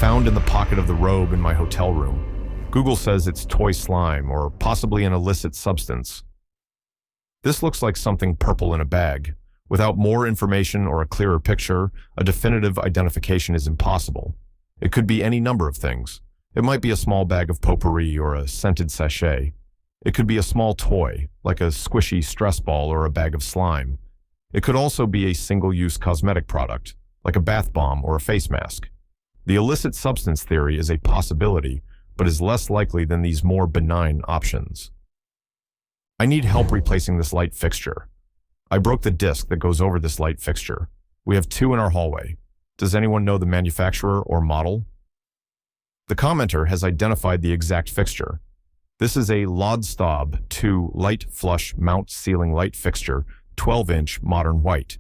found in the pocket of the robe in my hotel room. Google says it's toy slime or possibly an illicit substance. This looks like something purple in a bag. Without more information or a clearer picture, a definitive identification is impossible. It could be any number of things. It might be a small bag of potpourri or a scented sachet. It could be a small toy, like a squishy stress ball or a bag of slime. It could also be a single-use cosmetic product, like a bath bomb or a face mask. The illicit substance theory is a possibility, but is less likely than these more benign options. I need help replacing this light fixture. I broke the disc that goes over this light fixture. We have 2 in our hallway. Does anyone know the manufacturer or model? The commenter has identified the exact fixture. This is a Lodstob 2 light flush mount ceiling light fixture, 12-inch modern white.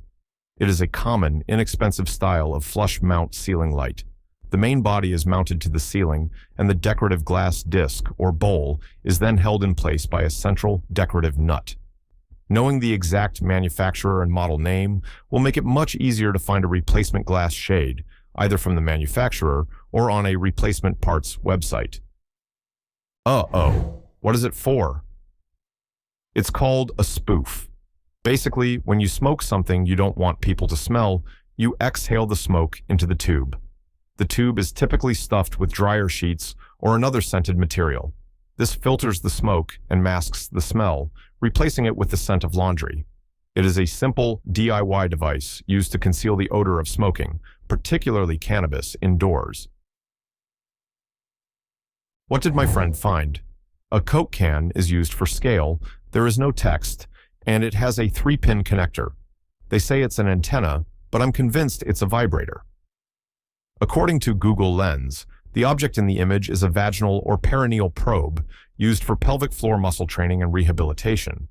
It is a common, inexpensive style of flush mount ceiling light. The main body is mounted to the ceiling, and the decorative glass disc, or bowl, is then held in place by a central decorative nut. Knowing the exact manufacturer and model name will make it much easier to find a replacement glass shade, either from the manufacturer or on a replacement parts website. Uh-oh, what is it for? It's called a spoof. Basically, when you smoke something you don't want people to smell, you exhale the smoke into the tube. The tube is typically stuffed with dryer sheets or another scented material. This filters the smoke and masks the smell, replacing it with the scent of laundry. It is a simple DIY device used to conceal the odor of smoking, particularly cannabis, indoors. What did my friend find? A Coke can is used for scale, there is no text, and it has a 3-pin connector. They say it's an antenna, but I'm convinced it's a vibrator. According to Google Lens, the object in the image is a vaginal or perineal probe used for pelvic floor muscle training and rehabilitation.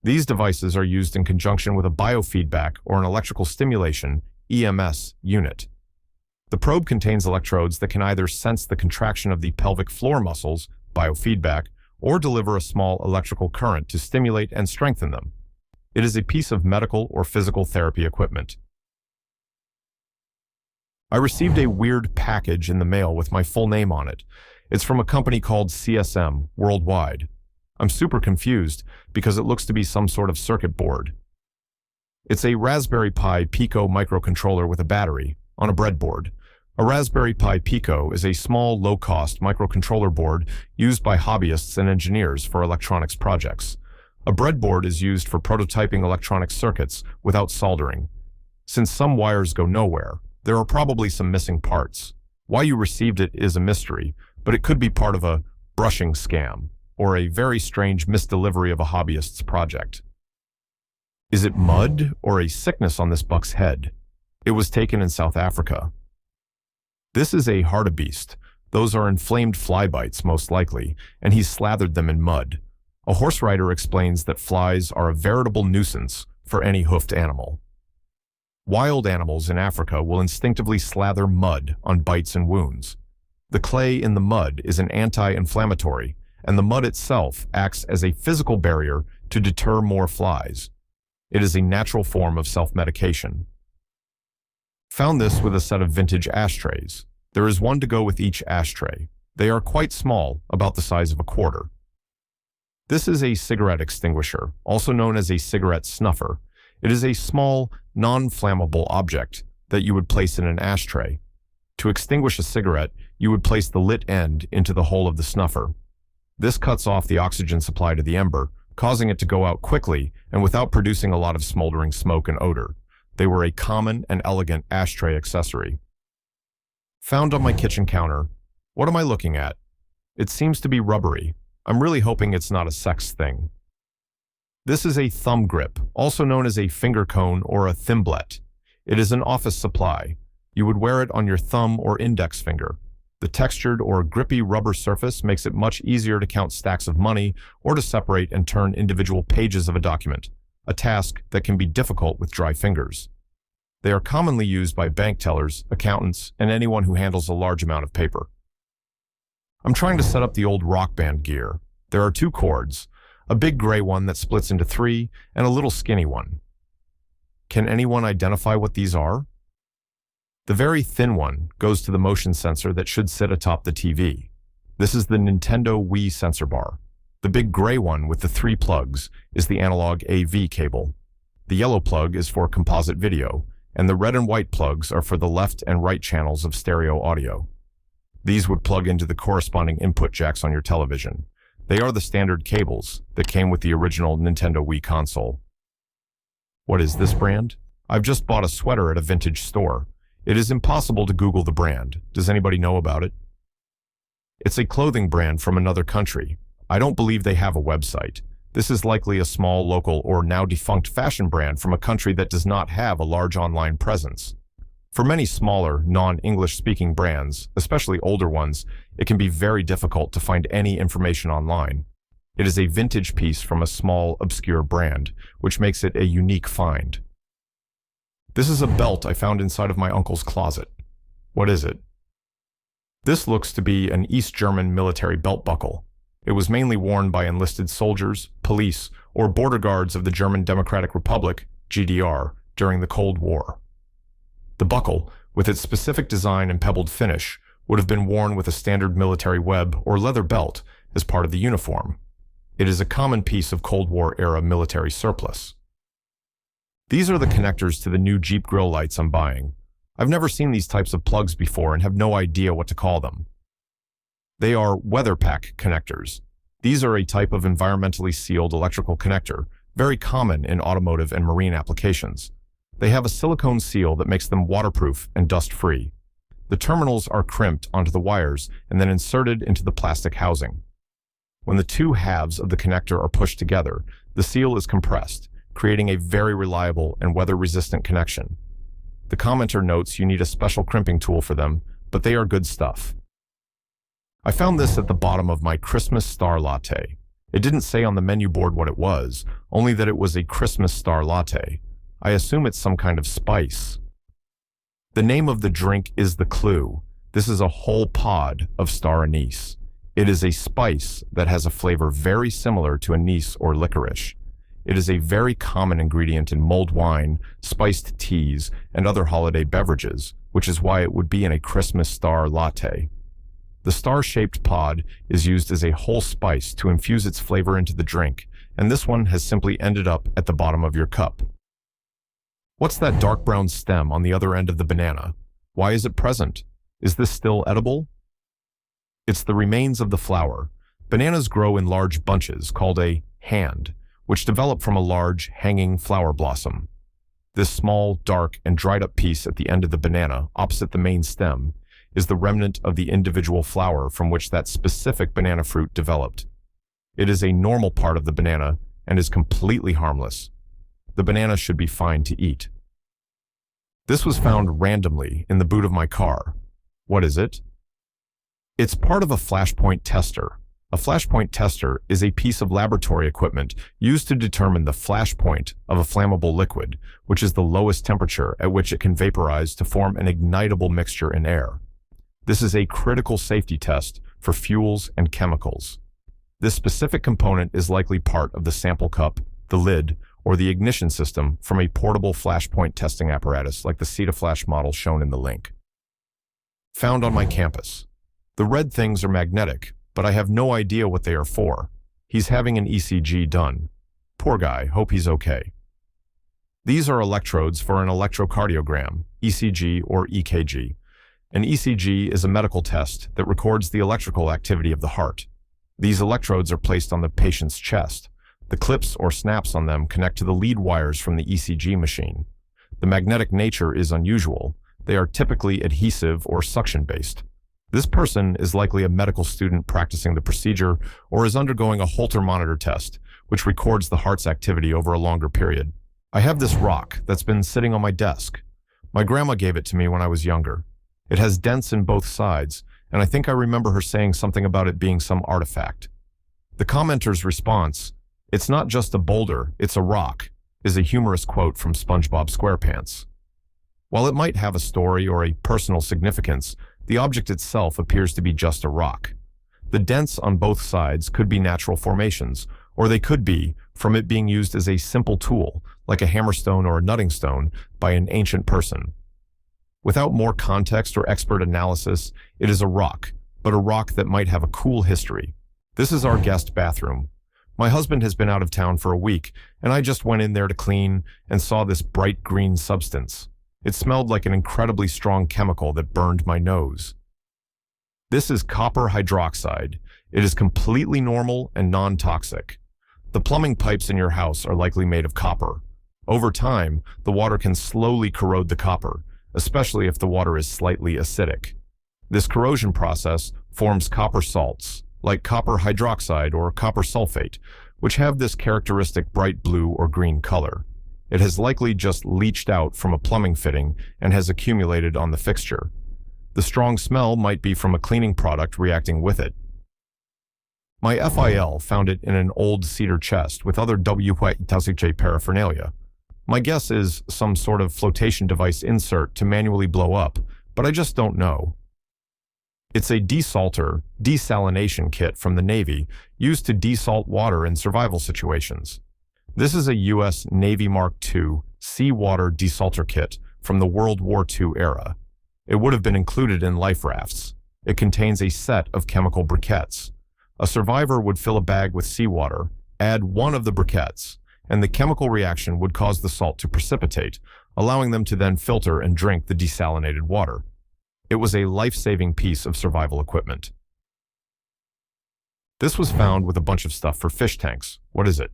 These devices are used in conjunction with a biofeedback or an electrical stimulation (EMS) unit. The probe contains electrodes that can either sense the contraction of the pelvic floor muscles, biofeedback, or deliver a small electrical current to stimulate and strengthen them. It is a piece of medical or physical therapy equipment. I received a weird package in the mail with my full name on it. It's from a company called CSM Worldwide. I'm super confused because it looks to be some sort of circuit board. It's a Raspberry Pi Pico microcontroller with a battery on a breadboard. A Raspberry Pi Pico is a small, low-cost microcontroller board used by hobbyists and engineers for electronics projects. A breadboard is used for prototyping electronic circuits without soldering. Since some wires go nowhere, there are probably some missing parts. Why you received it is a mystery, but it could be part of a brushing scam or a very strange misdelivery of a hobbyist's project. Is it mud or a sickness on this buck's head? It was taken in South Africa. This is a hartebeest. Those are inflamed fly bites, most likely, and he's slathered them in mud. A horse rider explains that flies are a veritable nuisance for any hoofed animal. Wild animals in Africa will instinctively slather mud on bites and wounds. The clay in the mud is an anti-inflammatory, and the mud itself acts as a physical barrier to deter more flies. It is a natural form of self-medication. Found this with a set of vintage ashtrays. There is one to go with each ashtray. They are quite small, about the size of a quarter. This is a cigarette extinguisher, also known as a cigarette snuffer. It is a small, non-flammable object that you would place in an ashtray. To extinguish a cigarette, you would place the lit end into the hole of the snuffer. This cuts off the oxygen supply to the ember, causing it to go out quickly and without producing a lot of smoldering smoke and odor. They were a common and elegant ashtray accessory. Found on my kitchen counter. What am I looking at? It seems to be rubbery. I'm really hoping it's not a sex thing. This is a thumb grip, also known as a finger cone or a thimblette. It is an office supply. You would wear it on your thumb or index finger. The textured or grippy rubber surface makes it much easier to count stacks of money or to separate and turn individual pages of a document, a task that can be difficult with dry fingers. They are commonly used by bank tellers, accountants, and anyone who handles a large amount of paper. I'm trying to set up the old Rock Band gear. There are 2 cords, a big gray one that splits into 3, and a little skinny one. Can anyone identify what these are? The very thin one goes to the motion sensor that should sit atop the TV. This is the Nintendo Wii sensor bar. The big gray one with the 3 plugs is the analog AV cable. The yellow plug is for composite video, and the red and white plugs are for the left and right channels of stereo audio. These would plug into the corresponding input jacks on your television. They are the standard cables that came with the original Nintendo Wii console. What is this brand? I've just bought a sweater at a vintage store. It is impossible to Google the brand. Does anybody know about it? It's a clothing brand from another country. I don't believe they have a website. This is likely a small local or now defunct fashion brand from a country that does not have a large online presence. For many smaller, non-English speaking brands, especially older ones, it can be very difficult to find any information online. It is a vintage piece from a small, obscure brand, which makes it a unique find. This is a belt I found inside of my uncle's closet. What is it? This looks to be an East German military belt buckle. It was mainly worn by enlisted soldiers, police, or border guards of the German Democratic Republic, GDR, during the Cold War. The buckle, with its specific design and pebbled finish, would have been worn with a standard military web or leather belt as part of the uniform. It is a common piece of Cold War-era military surplus. These are the connectors to the new Jeep grill lights I'm buying. I've never seen these types of plugs before and have no idea what to call them. They are weather pack connectors. These are a type of environmentally sealed electrical connector, very common in automotive and marine applications. They have a silicone seal that makes them waterproof and dust-free. The terminals are crimped onto the wires and then inserted into the plastic housing. When the 2 halves of the connector are pushed together, the seal is compressed, creating a very reliable and weather-resistant connection. The commenter notes you need a special crimping tool for them, but they are good stuff. I found this at the bottom of my Christmas star latte. It didn't say on the menu board what it was, only that it was a Christmas star latte. I assume it's some kind of spice. The name of the drink is the clue. This is a whole pod of star anise. It is a spice that has a flavor very similar to anise or licorice. It is a very common ingredient in mulled wine, spiced teas, and other holiday beverages, which is why it would be in a Christmas star latte. The star-shaped pod is used as a whole spice to infuse its flavor into the drink, and this one has simply ended up at the bottom of your cup. What's that dark brown stem on the other end of the banana? Why is it present? Is this still edible? It's the remains of the flower. Bananas grow in large bunches called a hand, which develop from a large, hanging flower blossom. This small, dark, and dried-up piece at the end of the banana, opposite the main stem, is the remnant of the individual flower from which that specific banana fruit developed. It is a normal part of the banana and is completely harmless. The banana should be fine to eat. This was found randomly in the boot of my car. What is it? It's part of a flashpoint tester. A flashpoint tester is a piece of laboratory equipment used to determine the flash point of a flammable liquid, which is the lowest temperature at which it can vaporize to form an ignitable mixture in air. This is a critical safety test for fuels and chemicals. This specific component is likely part of the sample cup, the lid, or the ignition system from a portable flashpoint testing apparatus like the Cetaflash model shown in the link. Found on my campus. The red things are magnetic, but I have no idea what they are for. He's having an ECG done. Poor guy, hope he's okay. These are electrodes for an electrocardiogram, ECG or EKG. An ECG is a medical test that records the electrical activity of the heart. These electrodes are placed on the patient's chest. The clips or snaps on them connect to the lead wires from the ECG machine. The magnetic nature is unusual. They are typically adhesive or suction-based. This person is likely a medical student practicing the procedure or is undergoing a Holter monitor test, which records the heart's activity over a longer period. I have this rock that's been sitting on my desk. My grandma gave it to me when I was younger. It has dents in both sides, and I think I remember her saying something about it being some artifact. The commenter's response, "It's not just a boulder, it's a rock," is a humorous quote from SpongeBob SquarePants. While it might have a story or a personal significance, the object itself appears to be just a rock. The dents on both sides could be natural formations, or they could be from it being used as a simple tool, like a hammerstone or a nutting stone, by an ancient person. Without more context or expert analysis, it is a rock, but a rock that might have a cool history. This is our guest bathroom. My husband has been out of town for a week, and I just went in there to clean and saw this bright green substance. It smelled like an incredibly strong chemical that burned my nose. This is copper hydroxide. It is completely normal and non-toxic. The plumbing pipes in your house are likely made of copper. Over time, the water can slowly corrode the copper, especially if the water is slightly acidic. This corrosion process forms copper salts, like copper hydroxide or copper sulfate, which have this characteristic bright blue or green color. It has likely just leached out from a plumbing fitting and has accumulated on the fixture. The strong smell might be from a cleaning product reacting with it. My FIL found it in an old cedar chest with other whatisthisthing paraphernalia. My guess is some sort of flotation device insert to manually blow up, but I just don't know. It's a desalination kit from the Navy used to desalt water in survival situations. This is a U.S. Navy Mark II seawater desalter kit from the World War II era. It would have been included in life rafts. It contains a set of chemical briquettes. A survivor would fill a bag with seawater, add one of the briquettes, and the chemical reaction would cause the salt to precipitate, allowing them to then filter and drink the desalinated water. It was a life-saving piece of survival equipment. This was found with a bunch of stuff for fish tanks. What is it?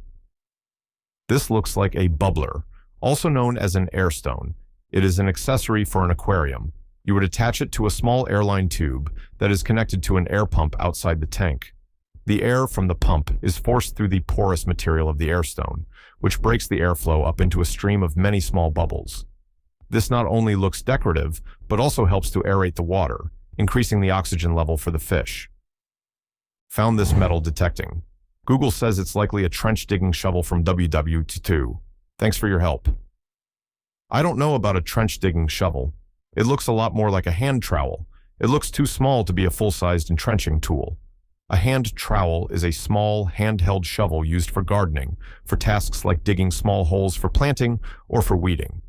This looks like a bubbler, also known as an air stone. It is an accessory for an aquarium. You would attach it to a small airline tube that is connected to an air pump outside the tank. The air from the pump is forced through the porous material of the air stone, which breaks the airflow up into a stream of many small bubbles. This not only looks decorative, but also helps to aerate the water, increasing the oxygen level for the fish. Found this metal detecting. Google says it's likely a trench digging shovel from WW2. Thanks for your help. I don't know about a trench digging shovel. It looks a lot more like a hand trowel. It looks too small to be a full-sized entrenching tool. A hand trowel is a small, handheld shovel used for gardening, for tasks like digging small holes for planting or for weeding.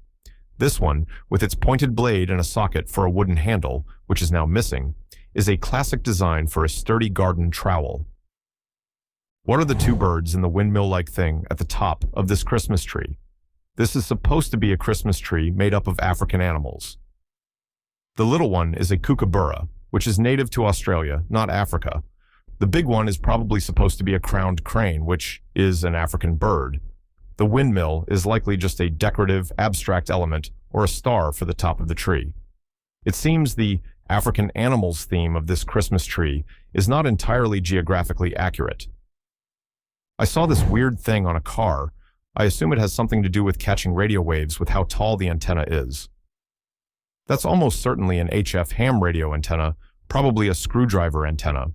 This one, with its pointed blade and a socket for a wooden handle, which is now missing, is a classic design for a sturdy garden trowel. What are the two birds in the windmill-like thing at the top of this Christmas tree? This is supposed to be a Christmas tree made up of African animals. The little one is a kookaburra, which is native to Australia, not Africa. The big one is probably supposed to be a crowned crane, which is an African bird. The windmill is likely just a decorative, abstract element or a star for the top of the tree. It seems the African animals theme of this Christmas tree is not entirely geographically accurate. I saw this weird thing on a car. I assume it has something to do with catching radio waves with how tall the antenna is. That's almost certainly an HF ham radio antenna, probably a screwdriver antenna.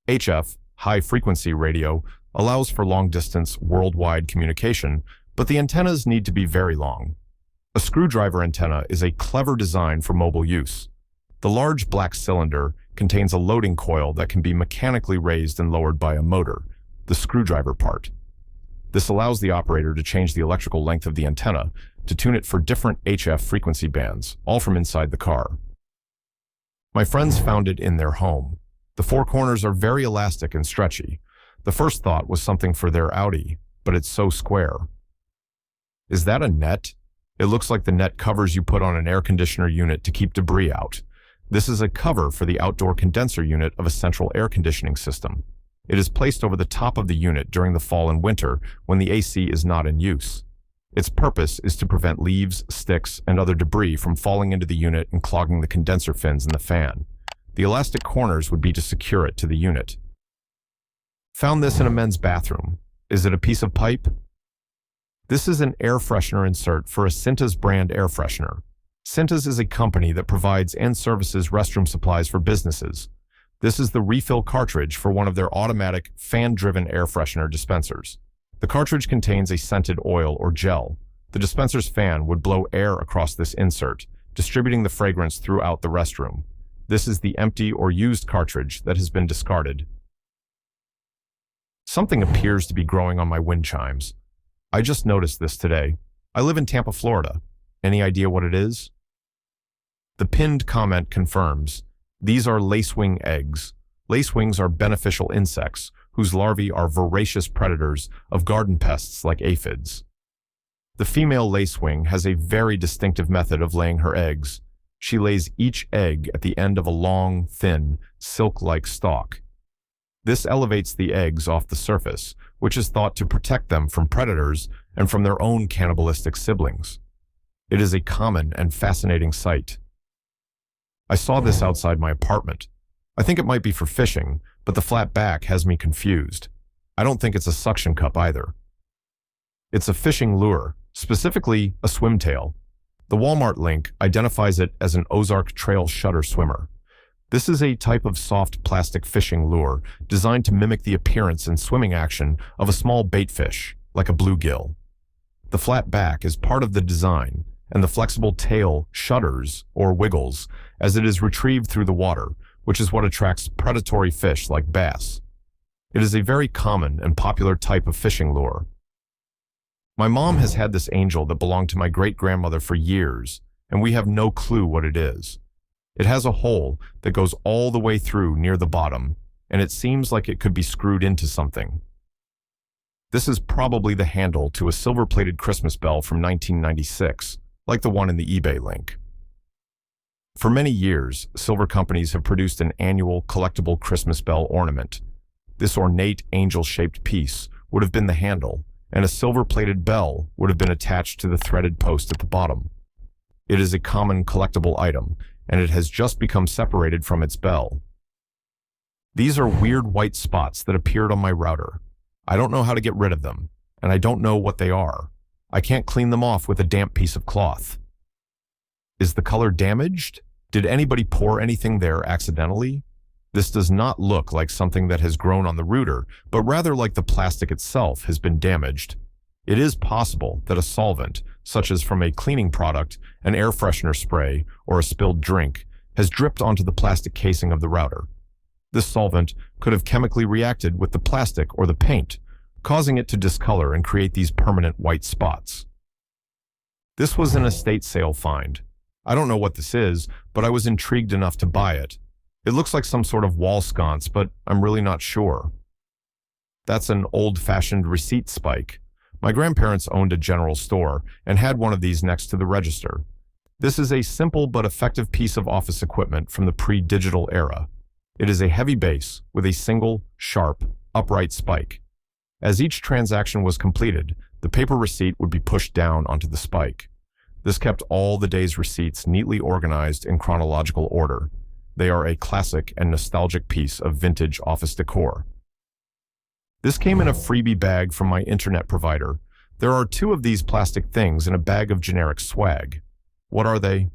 HF, high-frequency radio, allows for long-distance worldwide communication, but the antennas need to be very long. A screwdriver antenna is a clever design for mobile use. The large black cylinder contains a loading coil that can be mechanically raised and lowered by a motor, the screwdriver part. This allows the operator to change the electrical length of the antenna to tune it for different HF frequency bands, all from inside the car. My friends found it in their home. The four corners are very elastic and stretchy. The first thought was something for their Audi, but it's so square. Is that a net? It looks like the net covers you put on an air conditioner unit to keep debris out. This is a cover for the outdoor condenser unit of a central air conditioning system. It is placed over the top of the unit during the fall and winter when the AC is not in use. Its purpose is to prevent leaves, sticks, and other debris from falling into the unit and clogging the condenser fins in the fan. The elastic corners would be to secure it to the unit. Found this in a men's bathroom. Is it a piece of pipe? This is an air freshener insert for a Cintas brand air freshener. Cintas is a company that provides and services restroom supplies for businesses. This is the refill cartridge for one of their automatic, fan-driven air freshener dispensers. The cartridge contains a scented oil or gel. The dispenser's fan would blow air across this insert, distributing the fragrance throughout the restroom. This is the empty or used cartridge that has been discarded. Something appears to be growing on my wind chimes. I just noticed this today. I live in Tampa, Florida. Any idea what it is? The pinned comment confirms, these are lacewing eggs. Lacewings are beneficial insects whose larvae are voracious predators of garden pests like aphids. The female lacewing has a very distinctive method of laying her eggs. She lays each egg at the end of a long, thin, silk-like stalk. This elevates the eggs off the surface, which is thought to protect them from predators and from their own cannibalistic siblings. It is a common and fascinating sight. I saw this outside my apartment. I think it might be for fishing, but the flat back has me confused. I don't think it's a suction cup either. It's a fishing lure, specifically a swimtail. The Walmart link identifies it as an Ozark Trail shutter swimmer. This is a type of soft plastic fishing lure designed to mimic the appearance and swimming action of a small baitfish, like a bluegill. The flat back is part of the design, and the flexible tail shudders or wiggles as it is retrieved through the water, which is what attracts predatory fish like bass. It is a very common and popular type of fishing lure. My mom has had this angel that belonged to my great-grandmother for years, and we have no clue what it is. It has a hole that goes all the way through near the bottom, and it seems like it could be screwed into something. This is probably the handle to a silver-plated Christmas bell from 1996, like the one in the eBay link. For many years, silver companies have produced an annual collectible Christmas bell ornament. This ornate angel-shaped piece would have been the handle, and a silver-plated bell would have been attached to the threaded post at the bottom. It is a common collectible item, and it has just become separated from its bell. These are weird white spots that appeared on my router. I don't know how to get rid of them, and I don't know what they are. I can't clean them off with a damp piece of cloth. Is the color damaged? Did anybody pour anything there accidentally? This does not look like something that has grown on the router, but rather like the plastic itself has been damaged. It is possible that a solvent, such as from a cleaning product, an air freshener spray, or a spilled drink, has dripped onto the plastic casing of the router. This solvent could have chemically reacted with the plastic or the paint, causing it to discolor and create these permanent white spots. This was an estate sale find. I don't know what this is, but I was intrigued enough to buy it. It looks like some sort of wall sconce, but I'm really not sure. That's an old-fashioned receipt spike. My grandparents owned a general store and had one of these next to the register. This is a simple but effective piece of office equipment from the pre-digital era. It is a heavy base with a single, sharp, upright spike. As each transaction was completed, the paper receipt would be pushed down onto the spike. This kept all the day's receipts neatly organized in chronological order. They are a classic and nostalgic piece of vintage office decor. This came in a freebie bag from my internet provider. There are 2 of these plastic things in a bag of generic swag. What are they?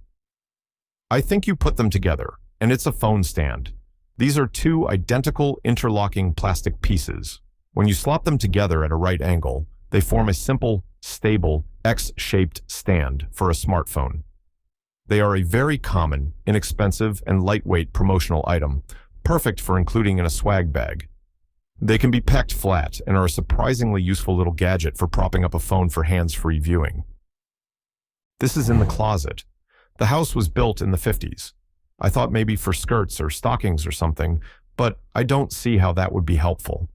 I think you put them together, and it's a phone stand. These are 2 identical interlocking plastic pieces. When you slot them together at a right angle, they form a simple, stable, X-shaped stand for a smartphone. They are a very common, inexpensive, and lightweight promotional item, perfect for including in a swag bag. They can be packed flat and are a surprisingly useful little gadget for propping up a phone for hands-free viewing. This is in the closet. The house was built in the 50s. I thought maybe for skirts or stockings or something, but I don't see how that would be helpful.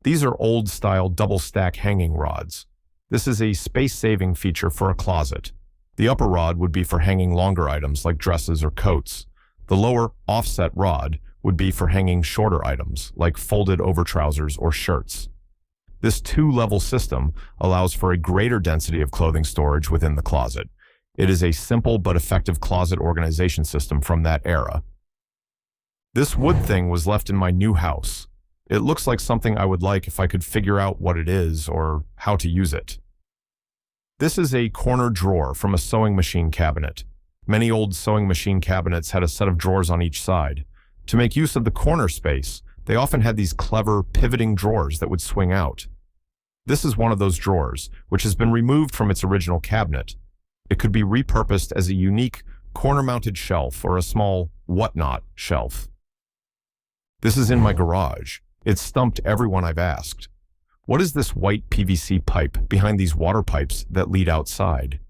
These are old-style double-stack hanging rods. This is a space-saving feature for a closet. The upper rod would be for hanging longer items like dresses or coats. The lower, offset rod would be for hanging shorter items like folded-over trousers or shirts. This 2-level system allows for a greater density of clothing storage within the closet. It is a simple but effective closet organization system from that era. This wood thing was left in my new house. It looks like something I would like if I could figure out what it is or how to use it. This is a corner drawer from a sewing machine cabinet. Many old sewing machine cabinets had a set of drawers on each side. To make use of the corner space, they often had these clever pivoting drawers that would swing out. This is one of those drawers, which has been removed from its original cabinet. It could be repurposed as a unique corner-mounted shelf or a small whatnot shelf. This is in my garage. It's stumped everyone I've asked. What is this white PVC pipe behind these water pipes that lead outside?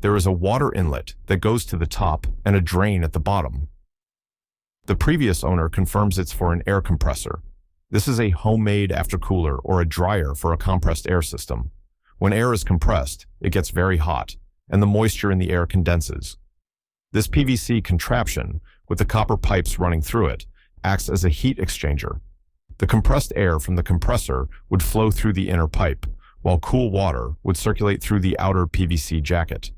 There is a water inlet that goes to the top and a drain at the bottom. The previous owner confirms it's for an air compressor. This is a homemade aftercooler or a dryer for a compressed air system. When air is compressed, it gets very hot, and the moisture in the air condenses. This PVC contraption, with the copper pipes running through it, acts as a heat exchanger. The compressed air from the compressor would flow through the inner pipe, while cool water would circulate through the outer PVC jacket.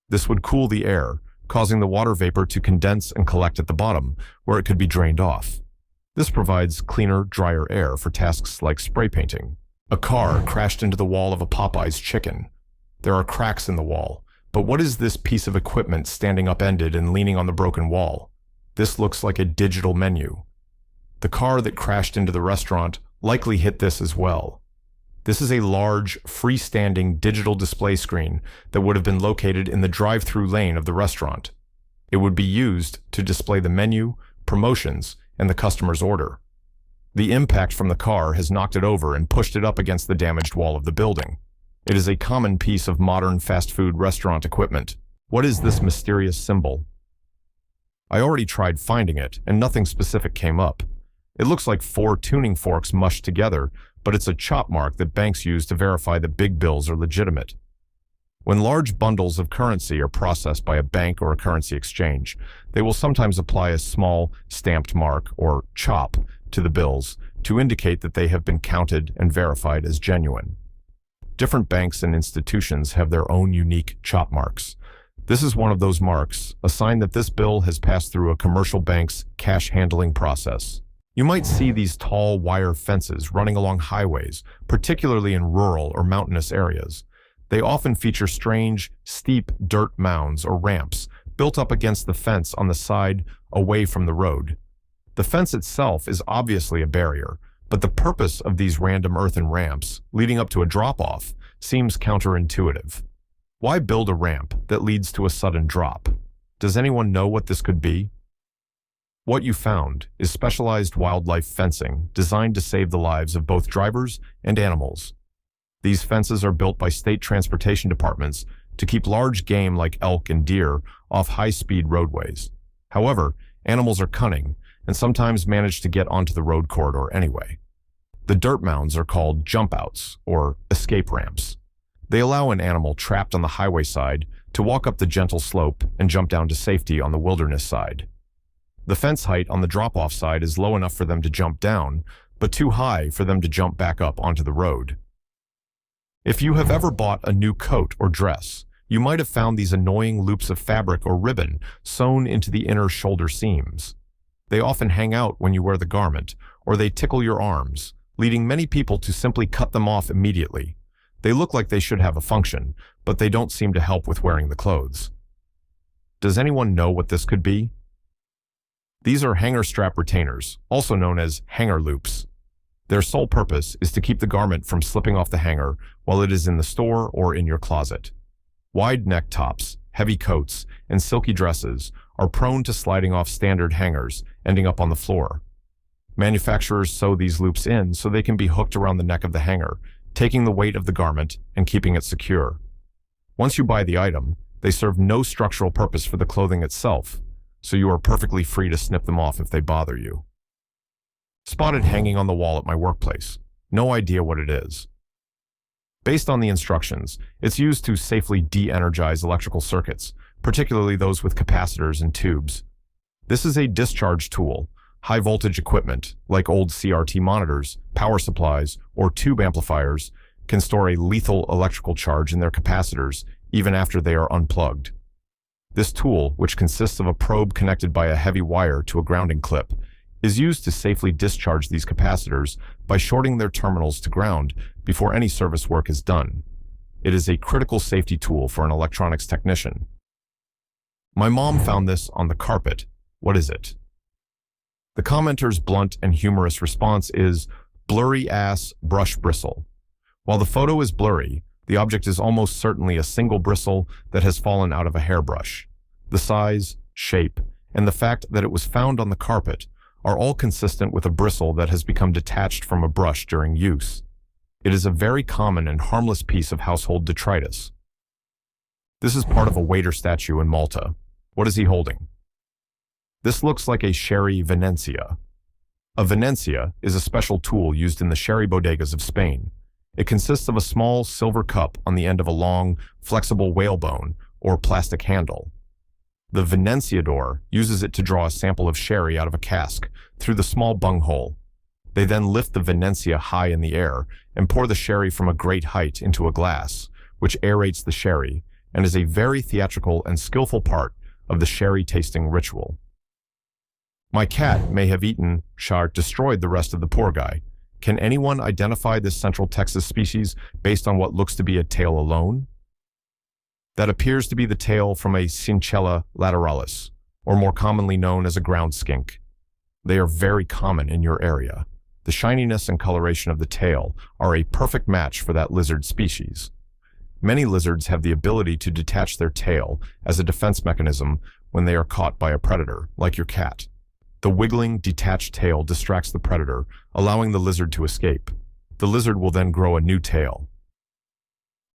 This would cool the air, causing the water vapor to condense and collect at the bottom, where it could be drained off. This provides cleaner, drier air for tasks like spray painting. A car crashed into the wall of a Popeye's chicken. There are cracks in the wall, but what is this piece of equipment standing upended and leaning on the broken wall? This looks like a digital menu. The car that crashed into the restaurant likely hit this as well. This is a large, freestanding digital display screen that would have been located in the drive-through lane of the restaurant. It would be used to display the menu, promotions, and the customer's order. The impact from the car has knocked it over and pushed it up against the damaged wall of the building. It is a common piece of modern fast food restaurant equipment. What is this mysterious symbol? I already tried finding it, and nothing specific came up. It looks like 4 tuning forks mushed together, but it's a chop mark that banks use to verify that big bills are legitimate. When large bundles of currency are processed by a bank or a currency exchange, they will sometimes apply a small stamped mark, or chop, to the bills to indicate that they have been counted and verified as genuine. Different banks and institutions have their own unique chop marks. This is one of those marks, a sign that this bill has passed through a commercial bank's cash handling process. You might see these tall wire fences running along highways, particularly in rural or mountainous areas. They often feature strange, steep dirt mounds or ramps built up against the fence on the side away from the road. The fence itself is obviously a barrier, but the purpose of these random earthen ramps leading up to a drop-off seems counterintuitive. Why build a ramp that leads to a sudden drop? Does anyone know what this could be? What you found is specialized wildlife fencing designed to save the lives of both drivers and animals. These fences are built by state transportation departments to keep large game like elk and deer off high-speed roadways. However, animals are cunning and sometimes manage to get onto the road corridor anyway. The dirt mounds are called jump outs or escape ramps. They allow an animal trapped on the highway side to walk up the gentle slope and jump down to safety on the wilderness side. The fence height on the drop-off side is low enough for them to jump down, but too high for them to jump back up onto the road. If you have ever bought a new coat or dress, you might have found these annoying loops of fabric or ribbon sewn into the inner shoulder seams. They often hang out when you wear the garment, or they tickle your arms, leading many people to simply cut them off immediately. They look like they should have a function, but they don't seem to help with wearing the clothes. Does anyone know what this could be? These are hanger strap retainers, also known as hanger loops. Their sole purpose is to keep the garment from slipping off the hanger while it is in the store or in your closet. Wide neck tops, heavy coats, and silky dresses are prone to sliding off standard hangers, ending up on the floor. Manufacturers sew these loops in so they can be hooked around the neck of the hanger, taking the weight of the garment and keeping it secure. Once you buy the item, they serve no structural purpose for the clothing itself, so you are perfectly free to snip them off if they bother you. Spotted hanging on the wall at my workplace. No idea what it is. Based on the instructions, it's used to safely de-energize electrical circuits, particularly those with capacitors and tubes. This is a discharge tool. High voltage equipment, like old CRT monitors, power supplies, or tube amplifiers, can store a lethal electrical charge in their capacitors even after they are unplugged. This tool, which consists of a probe connected by a heavy wire to a grounding clip, is used to safely discharge these capacitors by shorting their terminals to ground before any service work is done. It is a critical safety tool for an electronics technician. My mom found this on the carpet. What is it? The commenter's blunt and humorous response is, blurry ass brush bristle. While the photo is blurry, the object is almost certainly a single bristle that has fallen out of a hairbrush. The size, shape, and the fact that it was found on the carpet are all consistent with a bristle that has become detached from a brush during use. It is a very common and harmless piece of household detritus. This is part of a waiter statue in Malta. What is he holding? This looks like a sherry venencia. A venencia is a special tool used in the sherry bodegas of Spain. It consists of a small silver cup on the end of a long, flexible whalebone or plastic handle. The venenciador uses it to draw a sample of sherry out of a cask through the small bunghole. They then lift the venencia high in the air and pour the sherry from a great height into a glass, which aerates the sherry and is a very theatrical and skillful part of the sherry tasting ritual. My cat may have eaten, destroyed the rest of the poor guy. Can anyone identify this Central Texas species based on what looks to be a tail alone? That appears to be the tail from a Cinchella lateralis, or more commonly known as a ground skink. They are very common in your area. The shininess and coloration of the tail are a perfect match for that lizard species. Many lizards have the ability to detach their tail as a defense mechanism when they are caught by a predator, like your cat. The wiggling, detached tail distracts the predator, allowing the lizard to escape. The lizard will then grow a new tail.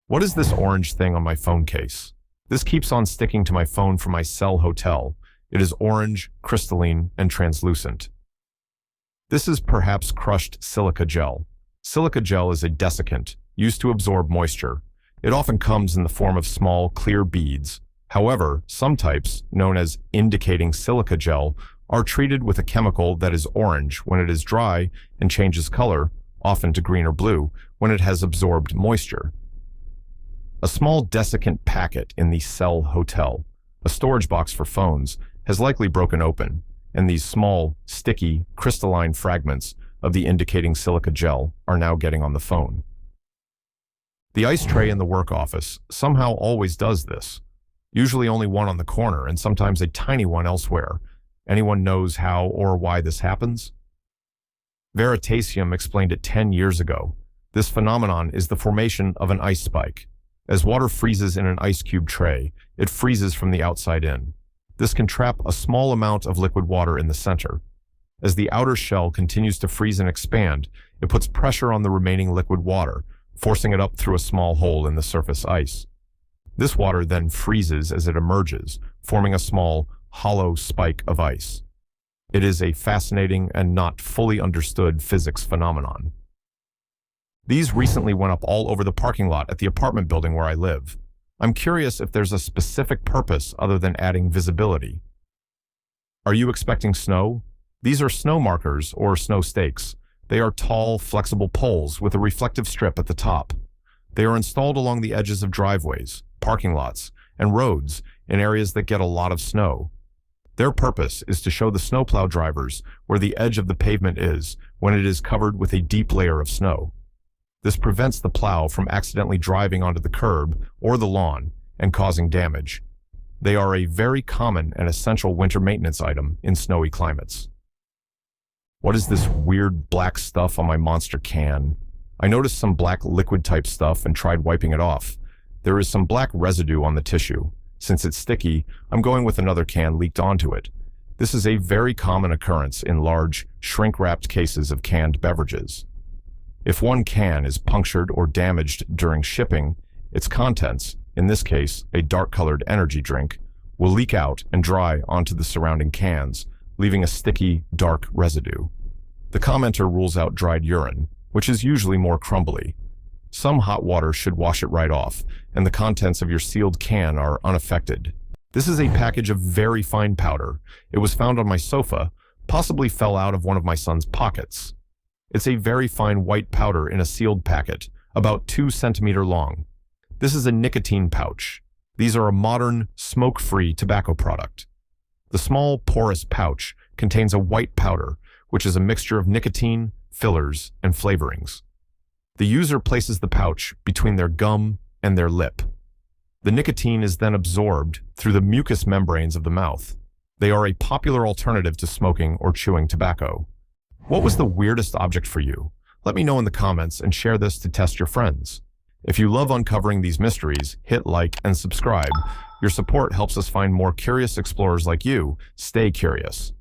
What is this orange thing on my phone case? This keeps on sticking to my phone from my cell hotel. It is orange, crystalline, and translucent. This is perhaps crushed silica gel. Silica gel is a desiccant, used to absorb moisture. It often comes in the form of small, clear beads. However, some types, known as indicating silica gel, are treated with a chemical that is orange when it is dry and changes color, often to green or blue, when it has absorbed moisture. A small desiccant packet in the cell hotel, a storage box for phones, has likely broken open, and these small, sticky, crystalline fragments of the indicating silica gel are now getting on the phone. The ice tray in the work office somehow always does this, usually only one on the corner and sometimes a tiny one elsewhere. Anyone knows how or why this happens? Veritasium explained it 10 years ago. This phenomenon is the formation of an ice spike. As water freezes in an ice cube tray, it freezes from the outside in. This can trap a small amount of liquid water in the center. As the outer shell continues to freeze and expand, it puts pressure on the remaining liquid water, forcing it up through a small hole in the surface ice. This water then freezes as it emerges, forming a small, hollow spike of ice. It is a fascinating and not fully understood physics phenomenon. These recently went up all over the parking lot at the apartment building where I live. I'm curious if there's a specific purpose other than adding visibility. Are you expecting snow? These are snow markers or snow stakes. They are tall, flexible poles with a reflective strip at the top. They are installed along the edges of driveways, parking lots, and roads in areas that get a lot of snow. Their purpose is to show the snowplow drivers where the edge of the pavement is when it is covered with a deep layer of snow. This prevents the plow from accidentally driving onto the curb or the lawn and causing damage. They are a very common and essential winter maintenance item in snowy climates. What is this weird black stuff on my monster can? I noticed some black liquid type stuff and tried wiping it off. There is some black residue on the tissue. Since it's sticky, I'm going with another can leaked onto it. This is a very common occurrence in large, shrink-wrapped cases of canned beverages. If one can is punctured or damaged during shipping, its contents, in this case a dark-colored energy drink, will leak out and dry onto the surrounding cans, leaving a sticky, dark residue. The commenter rules out dried urine, which is usually more crumbly. Some hot water should wash it right off, and the contents of your sealed can are unaffected. This is a package of very fine powder. It was found on my sofa, possibly fell out of one of my son's pockets. It's a very fine white powder in a sealed packet, about 2 centimeters long. This is a nicotine pouch. These are a modern, smoke-free tobacco product. The small, porous pouch contains a white powder, which is a mixture of nicotine, fillers, and flavorings. The user places the pouch between their gum and their lip. The nicotine is then absorbed through the mucous membranes of the mouth. They are a popular alternative to smoking or chewing tobacco. What was the weirdest object for you? Let me know in the comments and share this to test your friends. If you love uncovering these mysteries, hit like and subscribe. Your support helps us find more curious explorers like you. Stay curious.